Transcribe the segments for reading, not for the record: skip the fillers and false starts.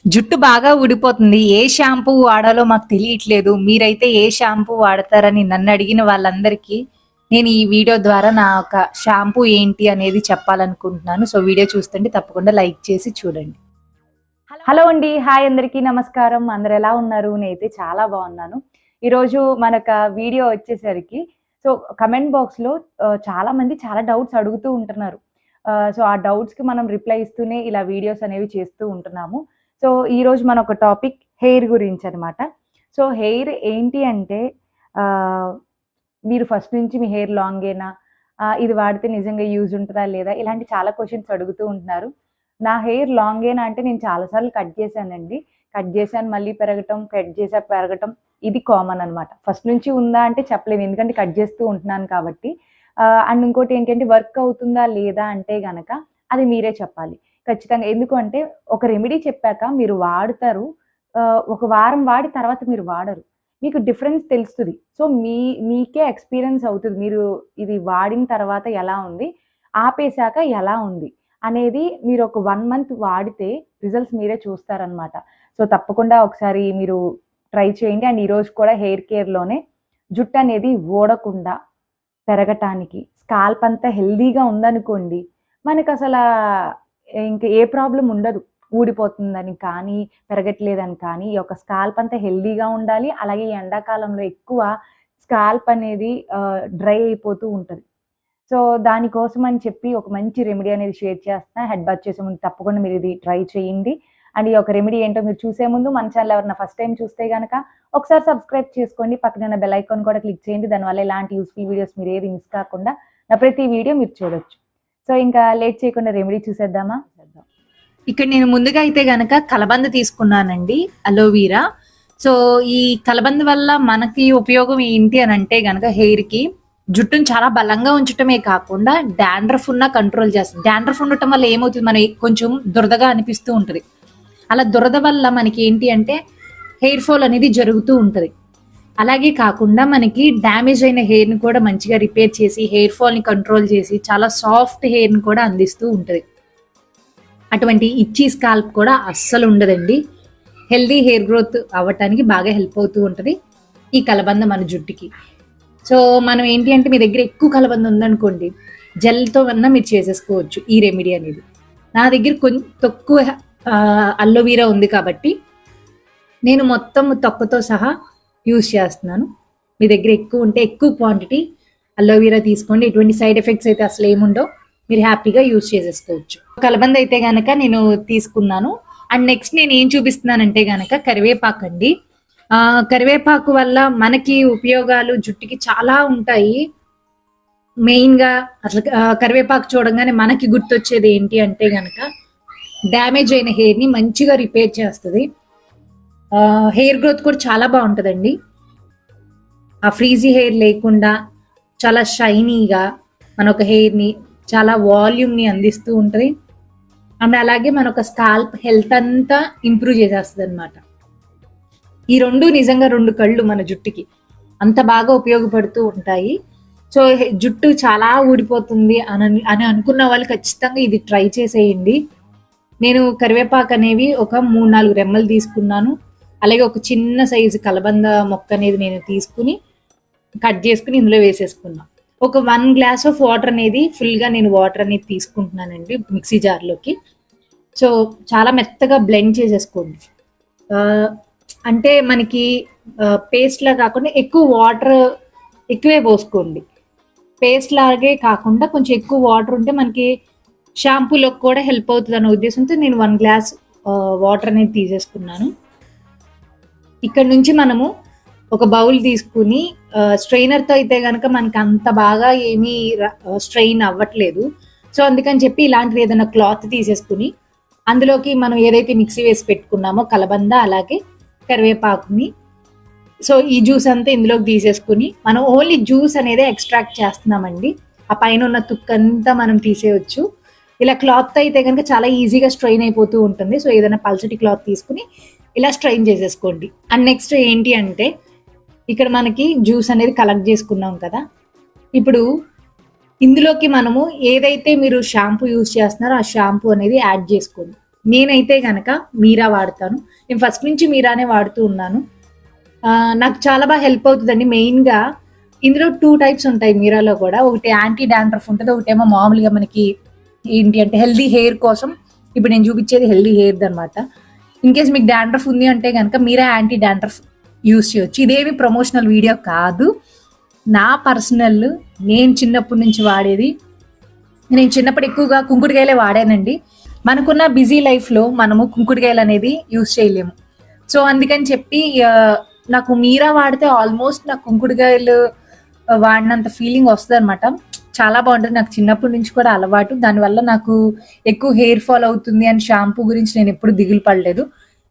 జుట్టు బాగా ఊడిపోతుంది. ఏ షాంపూ వాడాలో మాకు తెలియట్లేదు. మీరైతే ఏ షాంపూ వాడతారని నన్ను అడిగిన వాళ్ళందరికీ నేను ఈ వీడియో ద్వారా నా యొక్క షాంపూ ఏంటి అనేది చెప్పాలనుకుంటున్నాను. సో వీడియో చూస్తుంటే తప్పకుండా లైక్ చేసి చూడండి. హలో అండి, హాయ్ అందరికీ నమస్కారం. అందరు ఎలా ఉన్నారు? నేనైతే చాలా బాగున్నాను. ఈరోజు మనక వీడియో వచ్చేసరికి సో కమెంట్ బాక్స్‌లో చాలా మంది చాలా డౌట్స్ అడుగుతూ ఉంటున్నారు. సో ఆ డౌట్స్‌కి మనం రిప్లై ఇస్తూనే ఇలా వీడియోస్ అనేవి చేస్తూ ఉంటున్నాము. సో ఈరోజు మన ఒక టాపిక్ హెయిర్ గురించి అనమాట. సో హెయిర్ ఏంటి అంటే ఆహ్, మీరు ఫస్ట్ నుంచి మీ హెయిర్ లాంగేనా? ఇది వాడితే నిజంగా యూజ్ ఉంటదా లేదా? ఇలాంటి చాలా క్వెషన్స్ అడుగుతూ ఉంటున్నారు. నా హెయిర్ లాంగేనా అంటే నేను చాలా సార్లు కట్ చేశానండి. కట్ చేశాను మళ్ళీ పెరగటం, కట్ చేశా పెరగటం ఇది కామన్ అనమాట. ఫస్ట్ నుంచి ఉందా అంటే చెప్పలేను. ఎందుకంటే కట్ చేస్తూ ఉంటున్నాను కాబట్టి. అండ్ ఇంకోటి ఏంటంటే వర్క్ అవుతుందా లేదా అంటే గనక అది మీరే చెప్పాలి. ఖచ్చితంగా. ఎందుకు అంటే ఒక రెమెడీ చెప్పాక మీరు వాడతారు. ఒక వారం వాడి తర్వాత మీరు వాడరు. మీకు డిఫరెన్స్ తెలుస్తది. సో మీకే ఎక్స్‌పీరియన్స్ అవుతది. మీరు ఇది వాడిన తర్వాత ఎలా ఉంది? ఆపేసాక ఎలా ఉంది? అనేది మీరు ఒక 1 మంత్ వాడితే రిజల్ట్స్ మీరే చూస్తారనమాట. సో తప్పకుండా ఒకసారి మీరు ట్రై చేయండి. అండ్ ఈరోజు కూడా హెయిర్ కేర్‌లోనే జుట్టనేది ఊడకుండా పెరగటానికి స్కాల్ప్ అంతా హెల్తీగా ఉందనుకోండి, మనకసలా ఇంక ఏ ప్రాబ్లమ్ ఉండదు. ఊడిపోతుందని కానీ, పెరగట్లేదని కానీ, ఈ యొక్క స్కాల్ప్ అంతా హెల్తీగా ఉండాలి. అలాగే ఈ ఎండాకాలంలో ఎక్కువ స్కాల్ప్ అనేది డ్రై అయిపోతూ ఉంటది. సో, దానికోసం అని చెప్పి ఒక మంచి రెమెడీ అనేది షేర్ చేస్తున్నా. హెడ్ బాత్ చేసే ముందు తప్పకుండా మీరిది ట్రై చేయండి. అండ్ ఈ యొక్క రెమెడీ ఏంటో మీరు చూసే ముందు మన ఛానల్ ఎవరైనా ఫస్ట్ టైమ్ చూస్తే గనక ఒకసారి సబ్స్క్రైబ్ చేసుకోండి. పక్కనే ఉన్న బెల్ ఐకాన్ కూడా క్లిక్ చేయండి. దానివల్ల ఇలాంటి యూజ్‌ఫుల్ వీడియోస్ మీరేది మిస్ కాకుండా నా ప్రతి వీడియో మీరు చూడొచ్చు. సో, ఇంకా లేట్ చేయకుండా రెమెడీ చూసేద్దామా? ఇక్కడ నేను ముందుగా అయితే గనక కలబంద తీసుకున్నానండి. అలోవీరా. సో, ఈ కలబంద వల్ల మనకి ఉపయోగం ఏంటి అనంటే గనక హెయిర్‌కి జుట్టుని చాలా బలంగా ఉంచటమే కాకుండా డాండ్రఫ్ ఉన్నా కంట్రోల్ చేస్తుంది. డాండ్రఫ్ ఉండటం వల్ల ఏమవుతుంది, మన కొంచెం దురదగా అనిపిస్తూ ఉంటది. అలా దురద వల్ల మనకి ఏంటి అంటే హెయిర్ ఫాల్ అనేది జరుగుతూ ఉంటది. అలాగే కాకుండా మనకి డ్యామేజ్ అయిన హెయిర్‌ని కూడా మంచిగా రిపేర్ చేసి, హెయిర్ ఫాల్‌ని కంట్రోల్ చేసి, చాలా సాఫ్ట్ హెయిర్‌ని కూడా అందిస్తూ ఉంటది. అటువంటి ఇచ్చీ స్కాల్ప్ కూడా అస్సలు ఉండదండి. హెల్తీ హెయిర్ గ్రోత్ అవ్వటానికి బాగా హెల్ప్ అవుతూ ఉంటది ఈ కలబంద మన జుట్టుకి. సో, మనం ఏంటి అంటే మీ దగ్గర ఎక్కువ కలబంద ఉందనుకోండి, జెల్‌తో అన్నా మీరు చేసేసుకోవచ్చు ఈ రెమెడీ అనేది. నా దగ్గర తక్కువ అలోవీరా ఉంది కాబట్టి నేను మొత్తం తొక్కతో సహా యూజ్ చేస్తున్నాను. మీ దగ్గర ఎక్కువ ఉంటే ఎక్కువ క్వాంటిటీ అలోవీరా తీసుకోండి. ఎటువంటి సైడ్ ఎఫెక్ట్స్ అయితే అసలు ఏముండవు. మీరు హ్యాపీగా యూజ్ చేసేసుకోవచ్చు. కలబంద అయితే గనక నేను తీసుకున్నాను. అండ్ నెక్స్ట్ నేను ఏం చూపిస్తున్నానంటే గనక కరివేపాకు అండి. కరివేపాకు వల్ల మనకి ఉపయోగాలు జుట్టుకి చాలా ఉంటాయి. మెయిన్‌గా అసలు కరివేపాకు చూడంగానే మనకి గుర్తొచ్చేది ఏంటి అంటే గనక డ్యామేజ్ అయిన హెయిర్‌ని మంచిగా రిపేర్ చేస్తది. హెయిర్ గ్రోత్ కూడా చాలా బావుంటదండి. ఆ ఫ్రీజీ హెయిర్ లేకుండా చాలా షైనీగా మన ఒక హెయిర్‌ని చాలా వాల్యూమ్‌ని అందిస్తూ ఉంటది. అండ్ అలాగే మన ఒక స్కాల్ప్ హెల్త్ అంతా ఇంప్రూవ్ చేసేస్తదనమాట. ఈ 2 నిజంగా 2 కళ్ళు మన జుట్టుకి. అంత బాగా ఉపయోగపడుతూ ఉంటాయి. సో, జుట్టు చాలా ఊడిపోతుంది అని అనుకున్న వాళ్ళు ఖచ్చితంగా ఇది ట్రై చేసేయండి. నేను కరివేపాకు అనేవి ఒక 3, 4 రెమ్మలు తీసుకున్నాను. అలాగే ఒక చిన్న సైజు కలబంద మొక్క అనేది నేను తీసుకుని, కట్ చేసుకొని ఇందులో వేసేసుకున్నా. ఒక 1 గ్లాస్ ఆఫ్ వాటర్ అనేది ఫుల్‌గా నేను వాటర్ అనేది తీసుకుంటున్నానండి మిక్సీ జార్‌లోకి. సో, చాలా మెత్తగా బ్లెండ్ చేసేసుకోండి. అంటే మనకి పేస్ట్‌లా కాకుండా ఎక్కువ వాటర్ ఎక్కువే పోసుకోండి. పేస్ట్ లాగే కాకుండా కొంచెం ఎక్కువ వాటర్ ఉంటే మనకి షాంపూలోకి కూడా హెల్ప్ అవుతదన్న ఉద్దేశంతో నేను 1 గ్లాస్ వాటర్ అనేది తీసేసుకున్నాను. ఇక్కడ నుంచి మనము ఒక బౌల్ తీసుకుని స్ట్రెయినర్‌తో అయితే గనక మనకి అంత బాగా ఏమీ స్ట్రెయిన్ అవ్వట్లేదు. సో, అందుకని చెప్పి ఇలాంటిది ఏదైనా క్లాత్ తీసేసుకుని అందులోకి మనం ఏదైతే మిక్సీ వేసి పెట్టుకున్నామో కలబంద అలాగే కరివేపాకుని, సో ఈ జ్యూస్ అంతా ఇందులోకి తీసేసుకుని మనం ఓన్లీ జ్యూస్ అనేది ఎక్స్ట్రాక్ట్ చేస్తున్నామండి. ఆ పైన ఉన్న తుక్కంతా మనం తీసేయొచ్చు. ఇలా క్లాత్‌తో అయితే గనక చాలా ఈజీగా స్ట్రెయిన్ అయిపోతూ ఉంటుంది. సో, ఏదైనా పల్చటి క్లాత్ తీసుకుని ఇలా స్ట్రెయిన్ చేసేసుకోండి. అండ్ నెక్స్ట్ ఏంటి అంటే ఇక్కడ మనకి జ్యూస్ అనేది కలెక్ట్ చేసుకున్నాం కదా! ఇప్పుడు ఇందులోకి మనము ఏదైతే మీరు షాంపూ యూజ్ చేస్తున్నారో ఆ షాంపూ అనేది యాడ్ చేసుకోండి. నేనైతే కనుక మీరా వాడతాను. నేను ఫస్ట్ నుంచి మీరానే వాడుతూ ఉన్నాను. నాకు చాలా బాగా హెల్ప్ అవుతుందండి. మెయిన్‌గా ఇందులో 2 టైప్స్ ఉంటాయి మీరాలో కూడా. ఒకటి యాంటీ డాండ్రఫ్ ఉంటది. ఒకటేమో మామూలుగా మనకి ఏంటి అంటే హెల్తీ హెయిర్ కోసం. ఇప్పుడు నేను చూపించేది హెల్తీ హెయిర్‌దనమాట. ఇన్‌కేస్ మీకు డాండ్రఫ్ ఉంది అంటే గనక మీరా యాంటీ డాండ్రఫ్ యూజ్ చేయొచ్చు. ఇదేమి ప్రమోషనల్ వీడియో కాదు. నా పర్సనల్ నేను చిన్నప్పటి నుంచి వాడేది. నేను చిన్నప్పుడు ఎక్కువగా కుంకుడుకాయలే వాడానండి. మనకున్న బిజీ లైఫ్‌లో మనము కుంకుడుకాయలు అనేది యూజ్ చేయలేము. సో, అందుకని చెప్పి నాకు మీరా వాడితే ఆల్మోస్ట్ నాకు కుంకుడుకాయలు వాడినంత ఫీలింగ్ వస్తదనమాట. చాలా బావుంటది. నాకు చిన్నప్పటి నుంచి కూడా అలవాటు. దానివల్ల నాకు ఎక్కువ హెయిర్ ఫాల్ అవుతుంది అని షాంపూ గురించి నేనెప్పుడు దిగులు పడలేదు.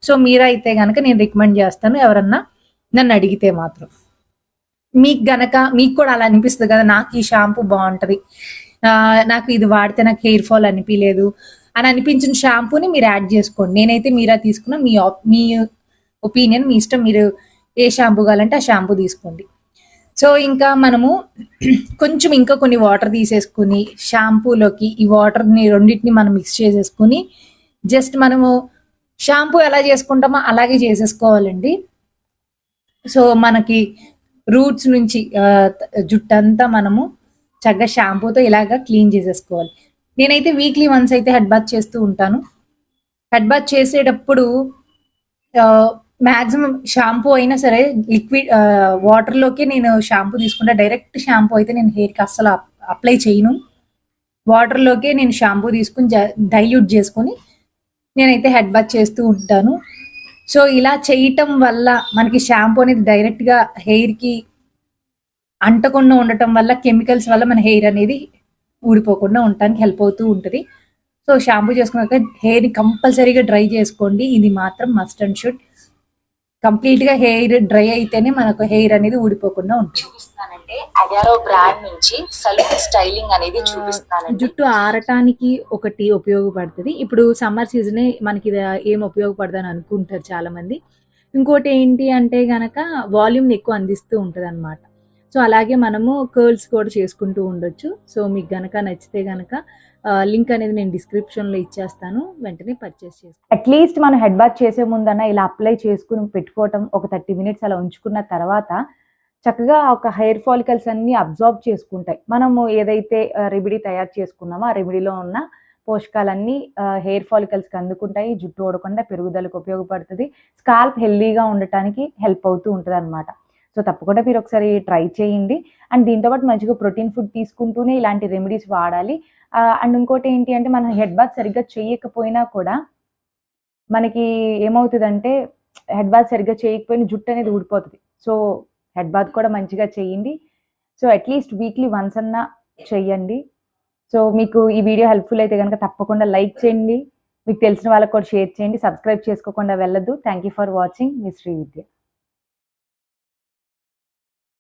సో, మీరా అయితే గనక నేను రికమెండ్ చేస్తాను ఎవరన్నా నన్నడిగితే మాత్రం. మీకు కూడా అలా అనిపిస్తది కదా! నాకు ఈ షాంపూ బావుంటది. నాకు ఇది వాడితే నాకు హెయిర్ ఫాల్ అనిపియలేదు అని అనిపించిన షాంపూని మీరు యాడ్ చేసుకోండి. నేనైతే మీరా తీసుకున్నా. మీ ఒపీనియన్ మీ ఇష్టం. మీరు ఏ షాంపూ కావాలంటే ఆ షాంపూ తీసుకోండి. సో, ఇంకా మనము కొంచెం ఇంకా కొన్ని వాటర్ తీసేసుకొని షాంపూలోకి ఈ వాటర్‌ని రెండిటిని మనం మిక్స్ చేసేసుకొని జస్ట్ మనము షాంపూ ఎలా చేసుకుంటామో అలాగే చేసేసుకోవాలండి. సో, మనకి రూట్స్ నుంచి జుట్టంతా మనము చక్కగా షాంపూతో ఇలాగా క్లీన్ చేసేసుకోవాలి. నేనైతే వీక్లీ వన్స్ అయితే హెడ్ బాత్ చేస్తూ ఉంటాను. హెడ్ బాత్ చేసేటప్పుడు మాక్సిమం షాంపూ అయినా సరే లిక్విడ్ వాటర్‌లోకే నేను షాంపూ తీసుకుంటా. డైరెక్ట్ షాంపూ అయితే నేను హెయిర్‌కి అస్సలు అప్లై చేయను. వాటర్‌లోకే నేను షాంపూ తీసుకొని డైల్యూట్ చేసుకొని నేనైతే హెడ్ బాత్ చేస్తూ ఉంటాను. సో, ఇలా చేయటం వల్ల మనకి షాంపూ అనేది డైరెక్ట్‌గా హెయిర్‌కి అంటకుండా ఉండటం వల్ల కెమికల్స్ వల్ల మన హెయిర్ అనేది ఊడిపోకుండా ఉండటానికి హెల్ప్ అవుతూ ఉంటది. సో, షాంపూ చేసుకున్నాక హెయిర్‌ని కంపల్సరీగా డ్రై చేసుకోండి. ఇది మాత్రం మస్ట్ అండ్ షుడ్. కంప్లీట్‌గా హెయిర్ డ్రై అయితేనే మనకు హెయిర్ అనేది ఊడిపోకుండా ఉంటుంది. చూపిస్తానంటే అగారో బ్రాండ్ నుంచి సలూన్ స్టైలింగ్ అనేది చూపిస్తానండి. జుట్టు ఆరటానికి ఒకటి ఉపయోగపడుతుంది. ఇప్పుడు సమ్మర్ సీజనే మనకి ఇది ఏం ఉపయోగపడదని అనుకుంటారు చాలామంది. ఇంకోటి ఏంటి అంటే గనక వాల్యూమ్‌ని ఎక్కువ అందిస్తూ ఉంటదనమాట. సో, అలాగే మనము కర్ల్స్ కూడా చేసుకుంటూ ఉండొచ్చు. సో, మీకు గనక నచ్చితే గనక లింక్ అనేది నేను డిస్క్రిప్షన్‌లో ఇచ్చేస్తాను. వెంటనే పర్చేస్ చేసుకోండి. అట్‌లీస్ట్ మనం హెడ్ బాత్ చేసే ముందన్నా ఇలా అప్లై చేసుకొని పెట్టుకోవటం ఒక 30 మినిట్స్ అలా ఉంచుకున్న తర్వాత చక్కగా ఒక హెయిర్ ఫాలికల్స్ అన్నీ అబ్జార్బ్ చేసుకుంటాయి. మనము ఏదైతే రెమెడీ తయారు చేసుకున్నామో ఆ రెమెడీలో ఉన్న పోషకాలన్నీ హెయిర్ ఫాలికల్స్‌కి అందుకుంటాయి. జుట్టు ఊడకుండా పెరుగుదలకు ఉపయోగపడుతది. స్కాల్ప్ హెల్తీగా ఉండటానికి హెల్ప్ అవుతూ ఉంటదనమాట. సో, తప్పకుండా మీరు ఒకసారి ట్రై చేయండి. అండ్ దీంతో పాటు మంచిగా ప్రోటీన్ ఫుడ్ తీసుకుంటూనే ఇలాంటి రెమెడీస్ వాడాలి. అండ్ ఇంకోటి ఏంటి అంటే మనం హెడ్ బాత్ సరిగ్గా చేయకపోయినా కూడా మనకి ఏమవుతదంటే హెడ్ బాత్ సరిగ్గా చేయకపోయినా జుట్టు అనేది ఊడిపోతది. సో, హెడ్ బాత్ కూడా మంచిగా చేయండి. సో, అట్‌లీస్ట్ వీక్లీ వన్స్ అన్నా చెయ్యండి. సో, మీకు ఈ వీడియో హెల్ప్‌ఫుల్ అయితే గనక తప్పకుండా లైక్ చేయండి. మీకు తెలిసిన వాళ్ళకి కూడా షేర్ చేయండి. సబ్స్క్రైబ్ చేసుకోకుండా వెళ్ళొద్దు. Thank you for watching. Me Srividya.